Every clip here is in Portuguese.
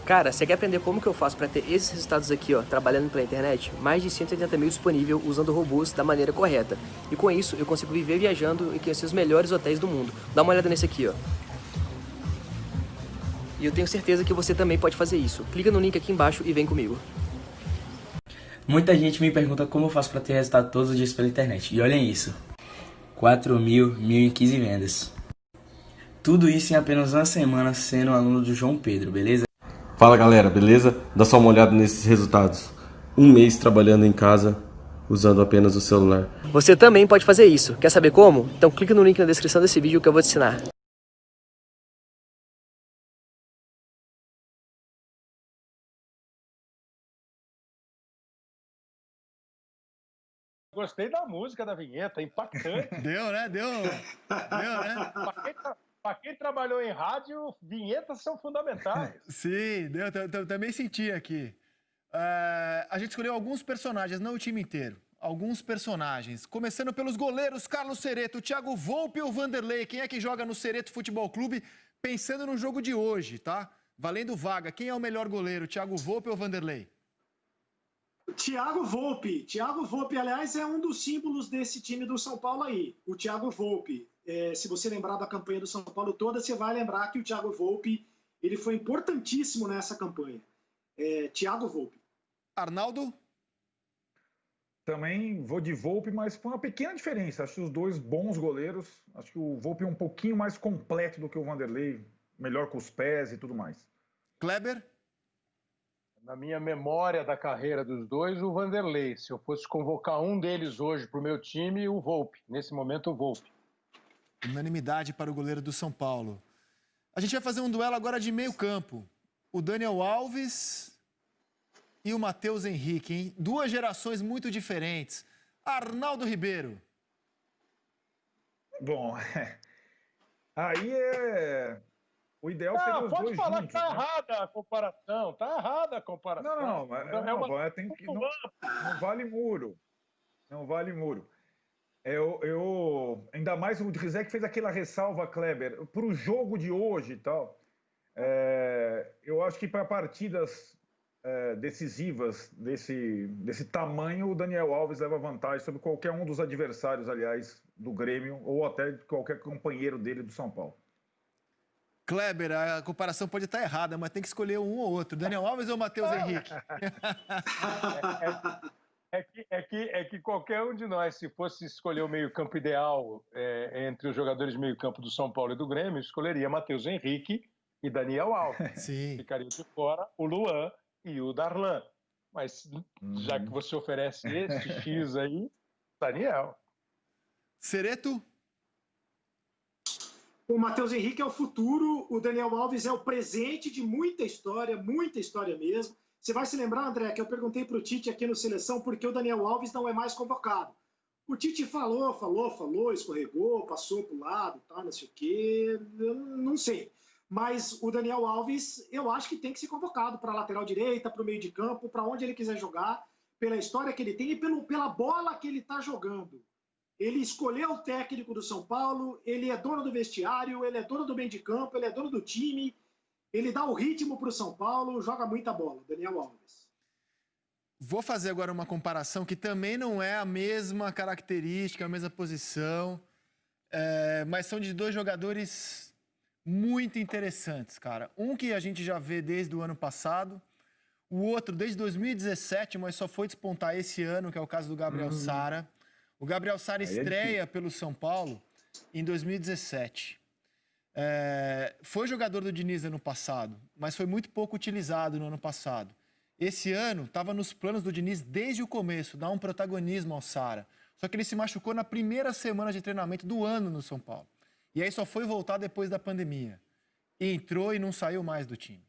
Cara, você quer aprender como que eu faço para ter esses resultados aqui, ó, trabalhando pela internet? Mais de 180 mil disponível usando robôs da maneira correta. E com isso, eu consigo viver viajando e conhecer os melhores hotéis do mundo. Dá uma olhada nesse aqui, ó. E eu tenho certeza que você também pode fazer isso. Clica no link aqui embaixo e vem comigo. Muita gente me pergunta como eu faço para ter resultado todos os dias pela internet. E olhem isso. 4.015 vendas. Tudo isso em apenas uma semana sendo aluno do João Pedro, beleza? Fala galera, beleza? Dá só uma olhada nesses resultados. Um mês trabalhando em casa, usando apenas o celular. Você também pode fazer isso. Quer saber como? Então clica no link na descrição desse vídeo que eu vou te ensinar. Gostei da música, da vinheta, impactante. Deu, né? Deu, né? Para quem trabalhou em rádio, vinhetas são fundamentais. Sim, deu. Também senti aqui. A gente escolheu alguns personagens, não o time inteiro. Alguns personagens. Começando pelos goleiros, Carlos Cereto, Thiago Volpe ou Vanderlei. Quem é que joga no Cereto Futebol Clube? Pensando no jogo de hoje, tá? Valendo vaga. Quem é o melhor goleiro, Thiago Volpe ou Vanderlei? Thiago Volpe. Thiago Volpe, aliás, é um dos símbolos desse time do São Paulo aí. O Thiago Volpe. Se você lembrar da campanha do São Paulo toda, você vai lembrar que o Thiago Volpe ele foi importantíssimo nessa campanha. Thiago Volpe. Arnaldo? Também vou de Volpe, mas com uma pequena diferença. Acho os dois bons goleiros. Acho que o Volpe é um pouquinho mais completo do que o Vanderlei. Melhor com os pés e tudo mais. Kleber? Na minha memória da carreira dos dois, o Vanderlei. Se eu fosse convocar um deles hoje para o meu time, o Volpe. Nesse momento, o Volpe. Unanimidade para o goleiro do São Paulo. A gente vai fazer um duelo agora de meio campo. O Daniel Alves e o Matheus Henrique, hein? Duas gerações muito diferentes. Arnaldo Ribeiro. Bom, aí o ideal seria os pode dois falar juntos, que tá né? errada a comparação. Tá errada a comparação. Não, não vale muro. Não vale muro. Ainda mais o Rizek fez aquela ressalva, Kleber, para o jogo de hoje e tal. Eu acho que para partidas decisivas desse tamanho, o Daniel Alves leva vantagem sobre qualquer um dos adversários, aliás, do Grêmio, ou até de qualquer companheiro dele do São Paulo. Kleber, a comparação pode estar errada, mas tem que escolher um ou outro. Daniel Alves ou Matheus Henrique? É que qualquer um de nós, se fosse escolher o meio-campo ideal entre os jogadores de meio-campo do São Paulo e do Grêmio, escolheria Matheus Henrique e Daniel Alves. Sim. Ficaria de fora o Luan e o Darlan. Mas já que você oferece esse X aí, Daniel. Cereto? O Matheus Henrique é o futuro, o Daniel Alves é o presente de muita história mesmo. Você vai se lembrar, André, que eu perguntei para o Tite aqui no Seleção por que o Daniel Alves não é mais convocado. O Tite falou, escorregou, passou para o lado, tá, não sei o quê, eu não sei. Mas o Daniel Alves, eu acho que tem que ser convocado para a lateral direita, para o meio de campo, para onde ele quiser jogar, pela história que ele tem e pela bola que ele está jogando. Ele escolheu o técnico do São Paulo, ele é dono do vestiário, ele é dono do meio de campo, ele é dono do time, ele dá o ritmo para o São Paulo, joga muita bola, Daniel Alves. Vou fazer agora uma comparação que também não é a mesma característica, a mesma posição, mas são de dois jogadores muito interessantes, cara. Um que a gente já vê desde o ano passado, o outro desde 2017, mas só foi despontar esse ano, que é o caso do Gabriel Sara. O Gabriel Sara estreia pelo São Paulo em 2017. Foi jogador do Diniz ano passado, mas foi muito pouco utilizado no ano passado. Esse ano estava nos planos do Diniz desde o começo, dar um protagonismo ao Sara. Só que ele se machucou na primeira semana de treinamento do ano no São Paulo. E aí só foi voltar depois da pandemia. Entrou e não saiu mais do time.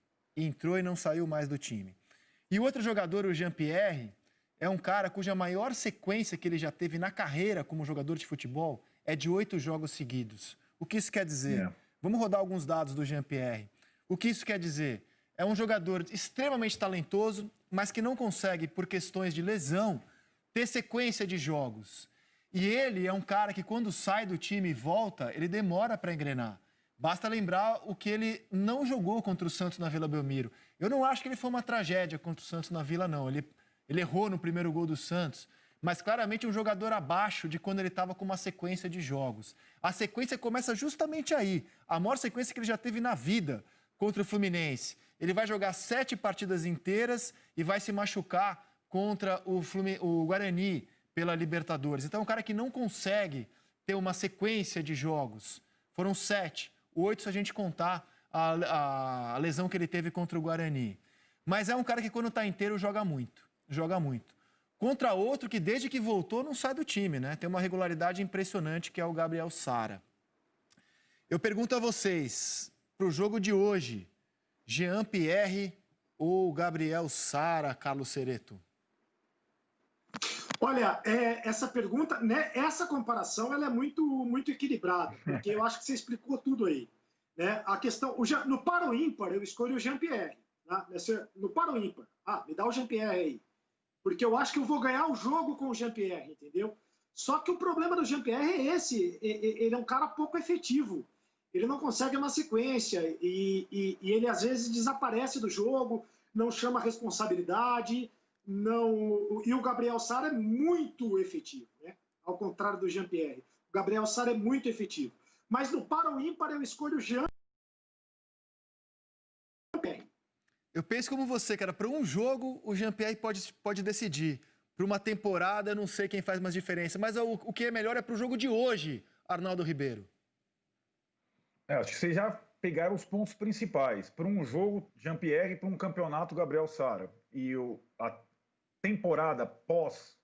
E o outro jogador, o Jean-Pierre, é um cara cuja maior sequência que ele já teve na carreira como jogador de futebol é de 8 jogos seguidos. O que isso quer dizer? Vamos rodar alguns dados do Jean-Pierre. O que isso quer dizer? É um jogador extremamente talentoso, mas que não consegue, por questões de lesão, ter sequência de jogos. E ele é um cara que, quando sai do time e volta, ele demora para engrenar. Basta lembrar o que ele não jogou contra o Santos na Vila Belmiro. Eu não acho que ele foi uma tragédia contra o Santos na Vila, não. Ele errou no primeiro gol do Santos, mas claramente um jogador abaixo de quando ele estava com uma sequência de jogos. A sequência começa justamente aí, a maior sequência que ele já teve na vida contra o Fluminense. Ele vai jogar 7 partidas inteiras e vai se machucar contra o Guarani pela Libertadores. Então é um cara que não consegue ter uma sequência de jogos. Foram 7, 8 se a gente contar a lesão que ele teve contra o Guarani. Mas é um cara que quando está inteiro joga muito, joga muito. Contra outro que desde que voltou não sai do time, né? Tem uma regularidade impressionante que é o Gabriel Sara. Eu pergunto a vocês, para o jogo de hoje, Jean-Pierre ou Gabriel Sara, Carlos Cereto? Olha, essa pergunta, né, essa comparação ela é muito equilibrada, porque eu acho que você explicou tudo aí. Né? A questão, no par ou ímpar, eu escolho o Jean-Pierre. Né? No par ou ímpar, me dá o Jean-Pierre aí. Porque eu acho que eu vou ganhar o jogo com o Jean-Pierre, entendeu? Só que o problema do Jean-Pierre é esse, ele é um cara pouco efetivo. Ele não consegue uma sequência e ele às vezes desaparece do jogo, não chama responsabilidade, e o Gabriel Sara é muito efetivo, né? Ao contrário do Jean-Pierre. O Gabriel Sara é muito efetivo. Mas no par ou ímpar eu escolho o Jean-Pierre. Eu penso como você, cara. Para um jogo, o Jean-Pierre pode decidir. Para uma temporada, eu não sei quem faz mais diferença. Mas o que é melhor é para o jogo de hoje, Arnaldo Ribeiro. Acho que vocês já pegaram os pontos principais. Para um jogo, Jean-Pierre, para um campeonato, Gabriel Sara. E a temporada pós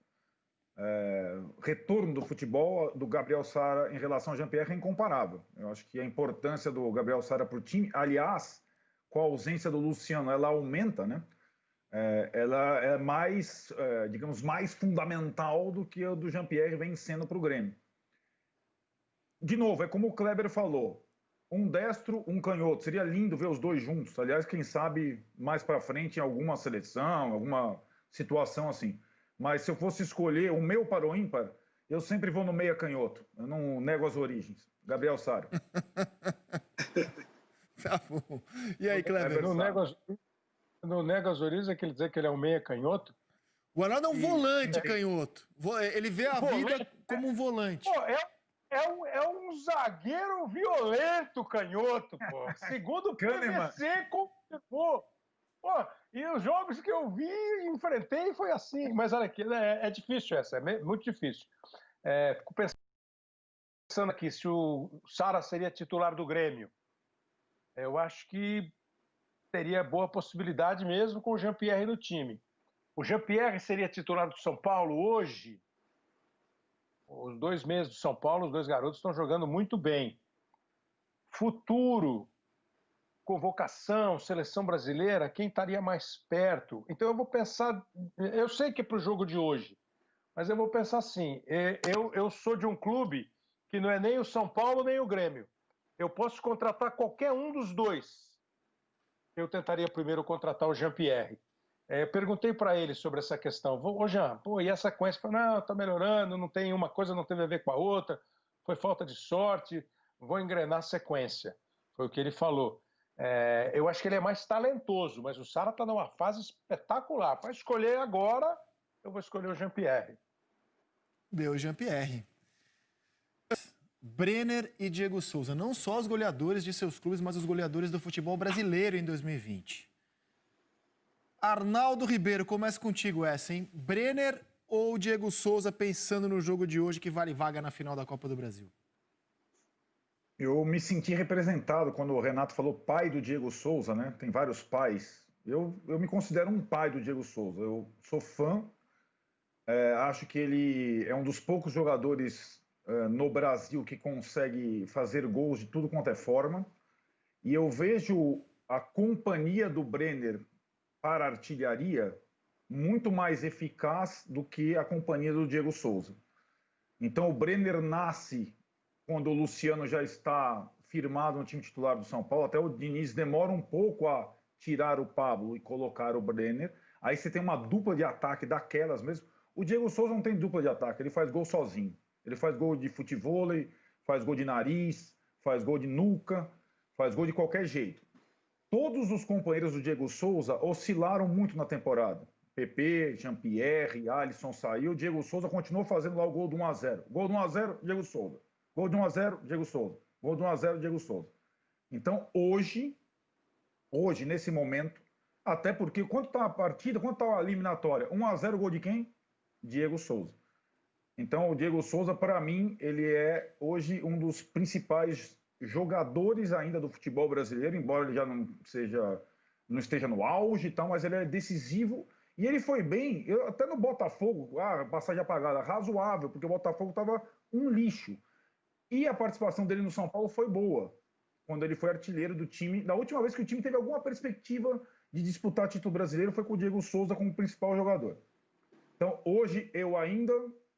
retorno do futebol do Gabriel Sara em relação ao Jean-Pierre é incomparável. Eu acho que a importância do Gabriel Sara para o time, aliás, com a ausência do Luciano, ela aumenta, né? Ela é mais, digamos, mais fundamental do que o do Jean-Pierre vem sendo para o Grêmio. De novo, é como o Kleber falou, um destro, um canhoto. Seria lindo ver os dois juntos. Aliás, quem sabe mais para frente em alguma seleção, alguma situação assim. Mas se eu fosse escolher o meu para o ímpar, eu sempre vou no meia canhoto. Eu não nego as origens. Gabriel Sara. Tá bom. E aí, Kleber? Não nega as origens, quer dizer que ele é um meia canhoto? O Arnaldo é um volante canhoto. Ele vê a vida como um volante. Pô, é um zagueiro violento canhoto, pô. Segundo o PVC, confirmou. Pô, e os jogos que eu vi, enfrentei, foi assim. Mas olha aqui, é difícil essa, é muito difícil. Fico pensando aqui se o Sara seria titular do Grêmio. Eu acho que teria boa possibilidade mesmo com o Jean-Pierre no time. O Jean-Pierre seria titular do São Paulo hoje? Os 2 meses do São Paulo, os 2 garotos estão jogando muito bem. Futuro, convocação, seleção brasileira, quem estaria mais perto? Então eu vou pensar, eu sei que é para o jogo de hoje, mas eu vou pensar assim, eu sou de um clube que não é nem o São Paulo nem o Grêmio. Eu posso contratar qualquer um dos dois. Eu tentaria primeiro contratar o Jean-Pierre. Perguntei para ele sobre essa questão. Ô Jean, e a sequência? Falei, não, está melhorando, não tem uma coisa, não teve a ver com a outra, foi falta de sorte, vou engrenar a sequência. Foi o que ele falou. Eu acho que ele é mais talentoso, mas o Sara está numa fase espetacular. Para escolher agora, eu vou escolher o Jean-Pierre. Deu o Jean-Pierre. Brenner e Diego Souza, não só os goleadores de seus clubes, mas os goleadores do futebol brasileiro em 2020. Arnaldo Ribeiro, começa contigo essa, hein? Brenner ou Diego Souza pensando no jogo de hoje que vale vaga na final da Copa do Brasil? Eu me senti representado quando o Renato falou pai do Diego Souza, né? Tem vários pais. Eu me considero um pai do Diego Souza. Eu sou fã, acho que ele é um dos poucos jogadores no Brasil que consegue fazer gols de tudo quanto é forma. E eu vejo a companhia do Brenner para a artilharia muito mais eficaz do que a companhia do Diego Souza. Então o Brenner nasce quando o Luciano já está firmado no time titular do São Paulo. Até o Diniz demora um pouco a tirar o Pablo e colocar o Brenner. Aí você tem uma dupla de ataque daquelas mesmo. O Diego Souza não tem dupla de ataque, ele faz gol sozinho. Ele faz gol de futevôlei, faz gol de nariz, faz gol de nuca. faz gol de qualquer jeito. Todos os companheiros do Diego Souza oscilaram muito na temporada. PP, Jean-Pierre, Alisson saiu, Diego Souza continuou fazendo lá o gol do 1-0. Gol do 1-0, Diego Souza. Gol de 1-0, Diego Souza. Gol de 1-0, Diego Souza. Então, hoje, nesse momento, até porque quanto está a partida, quanto está a eliminatória? 1-0, gol de quem? Diego Souza. Então, o Diego Souza, para mim, ele é hoje um dos principais jogadores ainda do futebol brasileiro, embora ele já não esteja no auge e tal, mas ele é decisivo. E ele foi bem, até no Botafogo, passagem apagada, razoável, porque o Botafogo estava um lixo. E a participação dele no São Paulo foi boa, quando ele foi artilheiro do time. Da última vez que o time teve alguma perspectiva de disputar título brasileiro foi com o Diego Souza como principal jogador. Então, hoje, eu ainda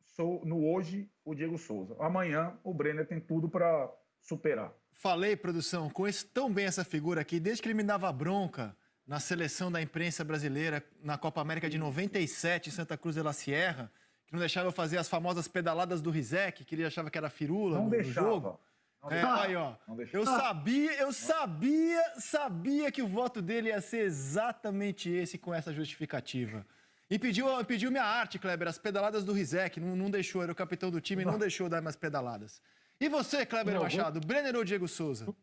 sou, no hoje, o Diego Souza. Amanhã, o Brenner tem tudo para superar. Falei, produção, conheço tão bem essa figura aqui, desde que ele me dava bronca na seleção da imprensa brasileira, na Copa América de 97, em Santa Cruz de la Sierra, que não deixava eu fazer as famosas pedaladas do Rizek, que ele achava que era firula no jogo. Aí, ó, eu sabia que o voto dele ia ser exatamente esse, com essa justificativa. E pediu minha arte, Kleber, as pedaladas do Rizek, não deixou, era o capitão do time, não deixou dar mais pedaladas. E você, Kleber Machado, Brenner ou Diego Souza?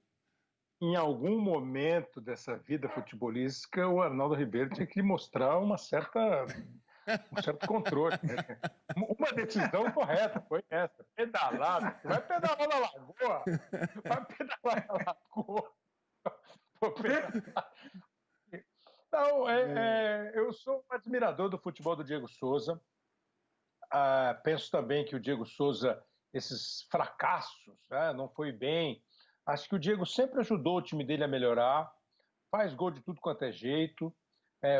Em algum momento dessa vida futebolística, o Arnaldo Ribeiro tinha que mostrar um certo controle. Uma decisão correta foi essa. Pedalada. Vai pedalar na lagoa. Vai pedalar na lagoa. Vou pedalar. Então, eu sou um admirador do futebol do Diego Souza. Penso também que o Diego Souza, esses fracassos, né, não foi bem. Acho que o Diego sempre ajudou o time dele a melhorar, faz gol de tudo quanto é jeito.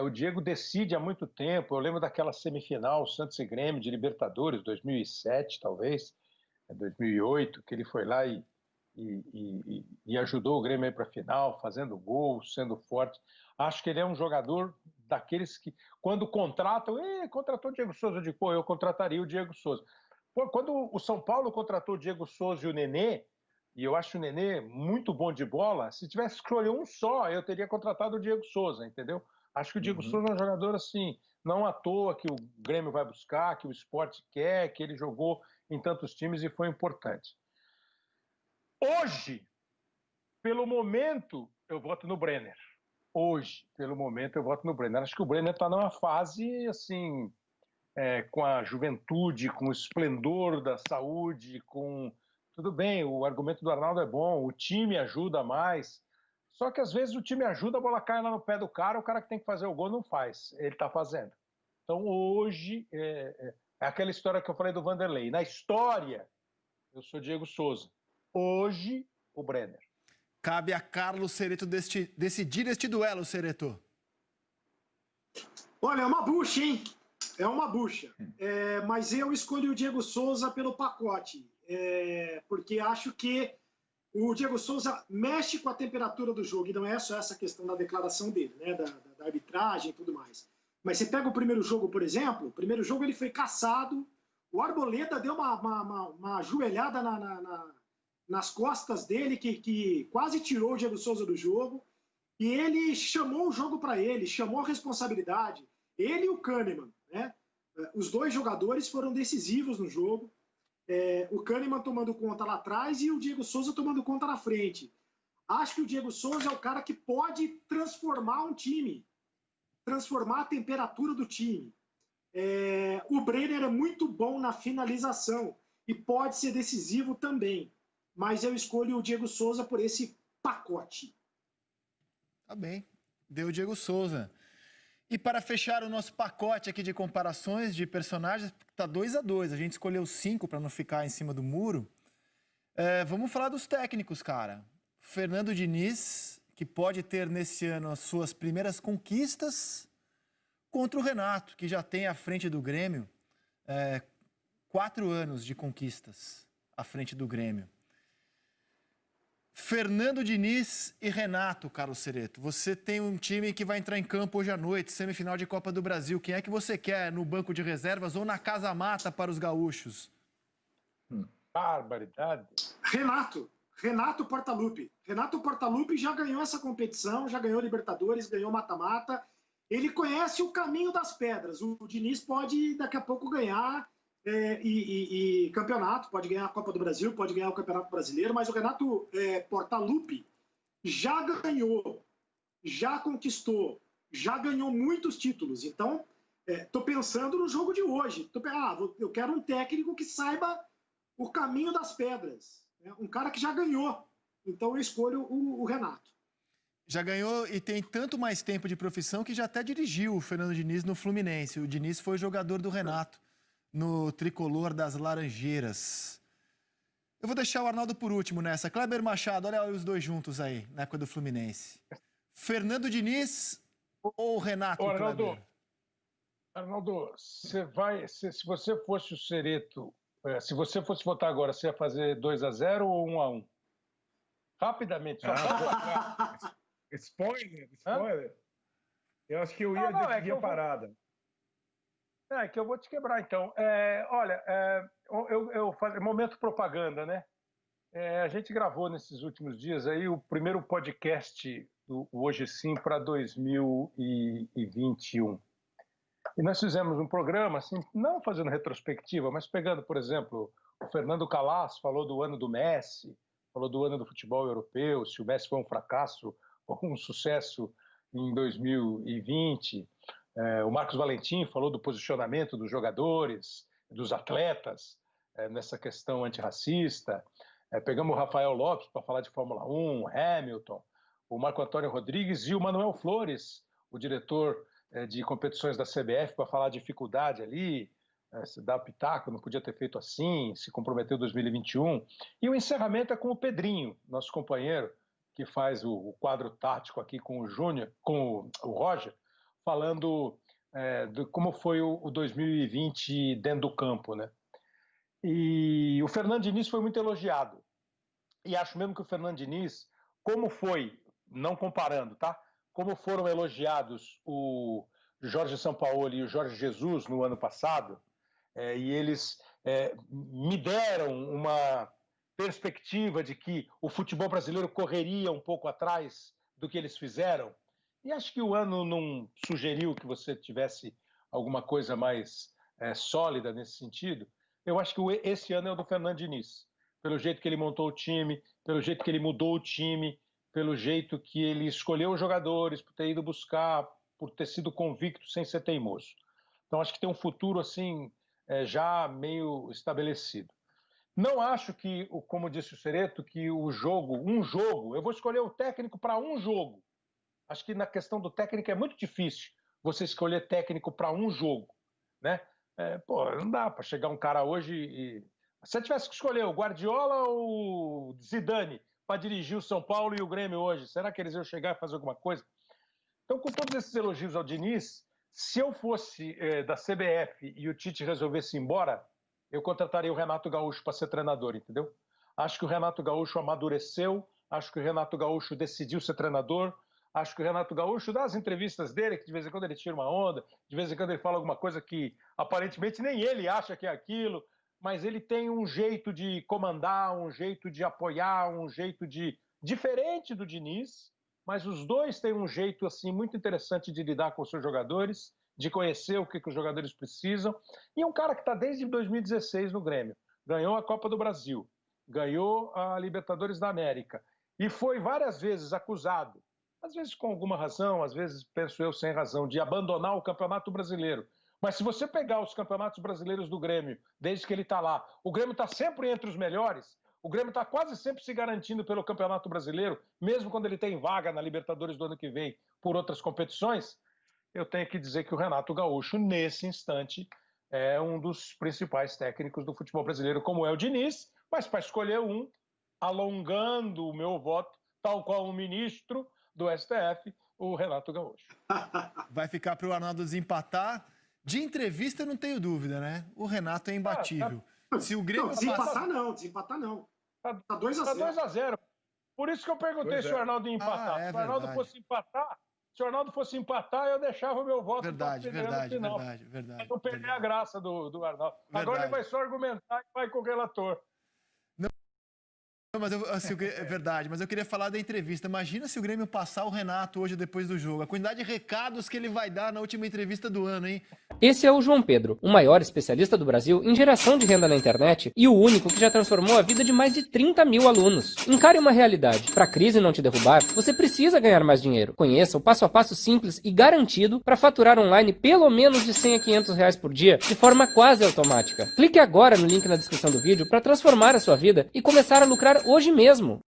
O Diego decide há muito tempo. Eu lembro daquela semifinal, Santos e Grêmio, de Libertadores, 2007, talvez, 2008, que ele foi lá e ajudou o Grêmio a ir para a final, fazendo gol, sendo forte. Acho que ele é um jogador daqueles que, quando contratam, contratou o Diego Souza, eu digo, eu contrataria o Diego Souza. Quando o São Paulo contratou o Diego Souza e o Nenê, e eu acho o Nenê muito bom de bola, se tivesse que escolher um só, eu teria contratado o Diego Souza, entendeu? Acho que o Diego Souza é um jogador assim, não à toa que o Grêmio vai buscar, que o Sport quer, que ele jogou em tantos times e foi importante. Hoje, pelo momento, eu voto no Brenner. Hoje, pelo momento, eu voto no Brenner. Acho que o Brenner está numa fase, assim, com a juventude, com o esplendor da saúde, com... Tudo bem, o argumento do Arnaldo é bom, o time ajuda mais, só que às vezes o time ajuda, a bola cai lá no pé do cara, o cara que tem que fazer o gol não faz, ele está fazendo. Então hoje, é aquela história que eu falei do Vanderlei. Na história, eu sou Diego Souza. Hoje, o Brenner. Cabe a Carlos Cereto decidir este duelo, Cereto. Olha, é uma bucha, hein? É uma bucha. Mas eu escolhi o Diego Souza pelo pacote. Porque acho que o Diego Souza mexe com a temperatura do jogo, e não é só essa questão da declaração dele, né, da arbitragem e tudo mais. Mas você pega o primeiro jogo, por exemplo, o primeiro jogo ele foi caçado, o Arboleda deu uma joelhada nas costas dele, que quase tirou o Diego Souza do jogo, e ele chamou o jogo para ele, chamou a responsabilidade, ele e o Kahneman, né? Os dois jogadores foram decisivos no jogo. O Kahneman tomando conta lá atrás e o Diego Souza tomando conta na frente. Acho que o Diego Souza é o cara que pode transformar um time, transformar a temperatura do time. O Brenner é muito bom na finalização e pode ser decisivo também, mas eu escolho o Diego Souza por esse pacote. Tá bem, deu o Diego Souza. E para fechar o nosso pacote aqui de comparações de personagens, tá 2-2, a gente escolheu 5 para não ficar em cima do muro. Vamos falar dos técnicos, cara. Fernando Diniz, que pode ter nesse ano as suas primeiras conquistas, contra o Renato, que já tem à frente do Grêmio 4 anos de conquistas à frente do Grêmio. Fernando Diniz e Renato, Carlos Cereto. Você tem um time que vai entrar em campo hoje à noite, semifinal de Copa do Brasil. Quem é que você quer no banco de reservas ou na casa-mata para os gaúchos? Barbaridade. Renato. Renato Portaluppi. Renato Portaluppi já ganhou essa competição, já ganhou Libertadores, ganhou mata-mata. Ele conhece o caminho das pedras. O Diniz pode, daqui a pouco, ganhar campeonato, pode ganhar a Copa do Brasil, pode ganhar o Campeonato Brasileiro, mas o Renato Portaluppi já ganhou, já conquistou, já ganhou muitos títulos. Então, estou pensando no jogo de hoje. Eu quero um técnico que saiba o caminho das pedras. Um cara que já ganhou. Então, eu escolho o Renato. Já ganhou e tem tanto mais tempo de profissão que já até dirigiu o Fernando Diniz no Fluminense. O Diniz foi jogador do Renato no tricolor das Laranjeiras. Eu vou deixar o Arnaldo por último nessa. Kleber Machado, olha os dois juntos aí, na época do Fluminense. Fernando Diniz ou Renato, Kleber? Arnaldo, se você fosse o Cereto, se você fosse votar agora, você ia fazer 2-0 ou 1-1? Rapidamente, só pode. Spoiler. Eu acho que eu ia decidir a parada. É que eu vou te quebrar, então. Olha, momento propaganda, né? A gente gravou nesses últimos dias aí o primeiro podcast do Hoje Sim para 2021. E nós fizemos um programa, assim, não fazendo retrospectiva, mas pegando, por exemplo, o Fernando Calas falou do ano do Messi, falou do ano do futebol europeu, se o Messi foi um fracasso ou um sucesso em 2020. O Marcos Valentim falou do posicionamento dos jogadores, dos atletas, nessa questão antirracista. Pegamos o Rafael Lopes para falar de Fórmula 1, Hamilton, o Marco Antônio Rodrigues e o Manuel Flores, o diretor de competições da CBF, para falar de dificuldade ali, se dá pitaco, não podia ter feito assim, se comprometeu em 2021. E o encerramento é com o Pedrinho, nosso companheiro, que faz o quadro tático aqui com o Júnior, com o Roger, falando de como foi o 2020 dentro do campo, né? E o Fernando Diniz foi muito elogiado. E acho mesmo que o Fernando Diniz, como foi, não comparando, tá? Como foram elogiados o Jorge Sampaoli e o Jorge Jesus no ano passado, e eles me deram uma perspectiva de que o futebol brasileiro correria um pouco atrás do que eles fizeram. E acho que o ano não sugeriu que você tivesse alguma coisa mais sólida nesse sentido. Eu acho que esse ano é o do Fernando Diniz. Pelo jeito que ele montou o time, pelo jeito que ele mudou o time, pelo jeito que ele escolheu os jogadores, por ter ido buscar, por ter sido convicto sem ser teimoso. Então acho que tem um futuro assim já meio estabelecido. Não acho que, como disse o Cereto, que um jogo, eu vou escolher o técnico para um jogo. Acho que na questão do técnico é muito difícil você escolher técnico para um jogo, né? Não dá para chegar um cara hoje e... Se você tivesse que escolher o Guardiola ou o Zidane para dirigir o São Paulo e o Grêmio hoje, será que eles iam chegar e fazer alguma coisa? Então, com todos esses elogios ao Diniz, se eu fosse da CBF e o Tite resolvesse ir embora, eu contrataria o Renato Gaúcho para ser treinador, entendeu? Acho que o Renato Gaúcho amadureceu, acho que o Renato Gaúcho decidiu ser treinador, acho que o Renato Gaúcho, das entrevistas dele, que de vez em quando ele tira uma onda, de vez em quando ele fala alguma coisa que aparentemente nem ele acha que é aquilo, mas ele tem um jeito de comandar, um jeito de apoiar, um jeito diferente do Diniz, mas os dois têm um jeito assim muito interessante de lidar com os seus jogadores, de conhecer o que os jogadores precisam, e um cara que está desde 2016 no Grêmio, ganhou a Copa do Brasil, ganhou a Libertadores da América, e foi várias vezes acusado, às vezes com alguma razão, às vezes, penso eu, sem razão, de abandonar o Campeonato Brasileiro. Mas se você pegar os campeonatos brasileiros do Grêmio, desde que ele está lá, o Grêmio está sempre entre os melhores, o Grêmio está quase sempre se garantindo pelo Campeonato Brasileiro, mesmo quando ele tem vaga na Libertadores do ano que vem por outras competições, eu tenho que dizer que o Renato Gaúcho, nesse instante, é um dos principais técnicos do futebol brasileiro, como é o Diniz, mas para escolher um, alongando o meu voto, tal qual o ministro do STF, o Renato Gaúcho. Vai ficar para o Arnaldo desempatar. De entrevista, eu não tenho dúvida, né? O Renato é imbatível. Se o Grêmio desempatar não. Tá 2-0. Tá 2-0. Por isso que eu perguntei se o Arnaldo ia empatar. Se o Arnaldo fosse empatar, eu deixava o meu voto verdade. Pra não perder a graça do Arnaldo. Agora ele vai só argumentar e vai com o relator. Mas é verdade, mas eu queria falar da entrevista. Imagina se o Grêmio passar o Renato hoje depois do jogo. A quantidade de recados que ele vai dar na última entrevista do ano, hein? Esse é o João Pedro, o maior especialista do Brasil em geração de renda na internet e o único que já transformou a vida de mais de 30 mil alunos. Encare uma realidade. Para a crise não te derrubar, você precisa ganhar mais dinheiro. Conheça o passo a passo simples e garantido para faturar online pelo menos de 100 a 500 reais por dia de forma quase automática. Clique agora no link na descrição do vídeo para transformar a sua vida e começar a lucrar hoje mesmo.